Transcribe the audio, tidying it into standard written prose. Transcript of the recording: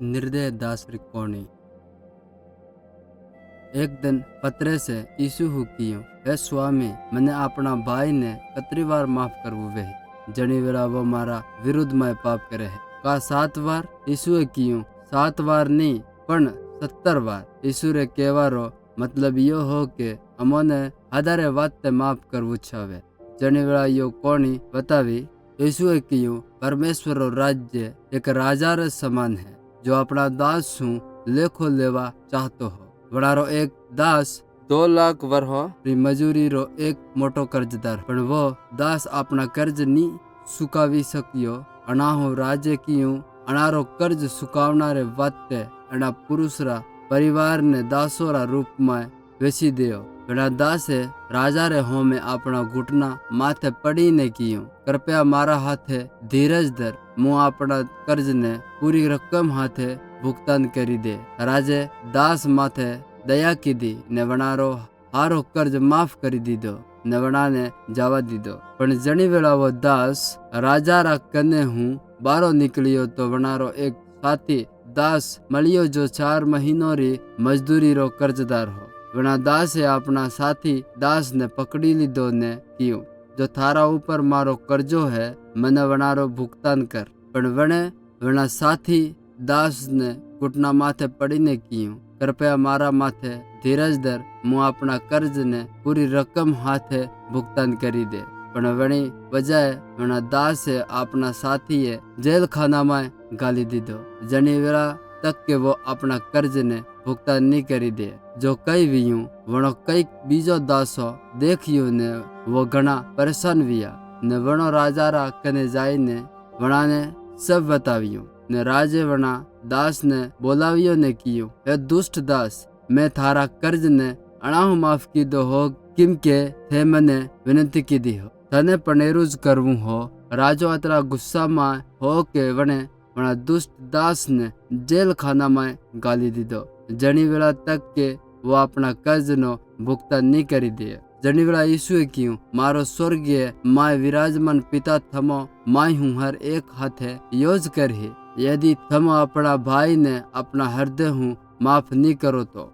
निर्दय दास री कोणी। एक दिन पतरे से यीशु हुकियो, हे स्वामी, मैंने अपना भाई ने कतरी बार माफ करवू वे जनी वेला वो मारा विरुद्ध में पाप करे है। का 7 बार? यीशुए कियो 7 बार नहीं पण 70 बार। यीशु रे केवारो मतलब यो हो के अमोने आधारे वाते माफ करवू छावे। जनी वेला यो कोणी बतावी। यीशुए कियो, परमेश्वर रो राज्य एक राजा रे समान है जो अपना दास सु लेखो लेवा चाहतो हो। वड़ारो एक दास 2 लाख वरहो री मजूरी रो एक मोटो कर्जदार, पण वो दास अपना कर्ज नी सुकावी सकियो। अनाहो राजे कियो अनारो कर्ज सुकावनारे वाते अना पुरुषरा परिवार ने दासोरा रूप में वेची दियो। वड़ा दासे राजा रे हो में अपना घुटना माथे पड़ी ने कियो, कृपया मारा हाथे धीरज धर, मु अपना कर्ज ने पूरी रकम हाथे भुगतान करी दे। राजे दास माथे दया की दी ने वनारो हारो कर्ज माफ करी दीदो ने वना ने जावा दीदो। पण जनी वेला वो दास राजा रा कने हूँ बारो निकलियो तो वनारो एक साथी दास मलियो जो 4 महीनों री मजदूरी रो कर्जदार हो। वना दास अपना साथी दास ने पकड़ी लीधो ने कियो, जो थारा ऊपर मारो कर्जो है मने वनारो भुगतान कर। पण वना साथी दास ने घुटना माथे पड़ीने कियो, कृपया मारा माथे धीरज धर, मु अपना कर्ज ने पूरी रकम हाथे भुगतान करी दे। पण वणी बजाय वना दास अपना साथी जेल खाना में गाली दीधो, जनी वेला तक के वो अपना कर्ज ने भुगतान नहीं करी दे। जो कई वियू वणो कई बीजो दासो देखियो ने वो घना परेशान विया ने वणो राजा रा कने जाई ने वणा ने सब बतावियो ने राजे वणा दास ने बोलावियो ने कियो, हे दुष्ट दास, मैं थारा कर्ज ने अणाहु माफ की दो हो, किम के थे मने विनती की दी हो, तने पनेरुज करवू हो। राजो अतरा गुस्सा में हो के वणा दुष्ट दास ने जेल खाना में गाली दीदो। जनी वेला तक के वो अपना कर्ज नो भुगतान नहीं करी दिए। जनी वेला यीशुए कियो, मारो स्वर्गीय माय विराजमान पिता थमो माय हूँ हर एक हाथे योज कर ही, यदि थम अपना भाई ने अपना हृदय हूँ माफ नहीं करो तो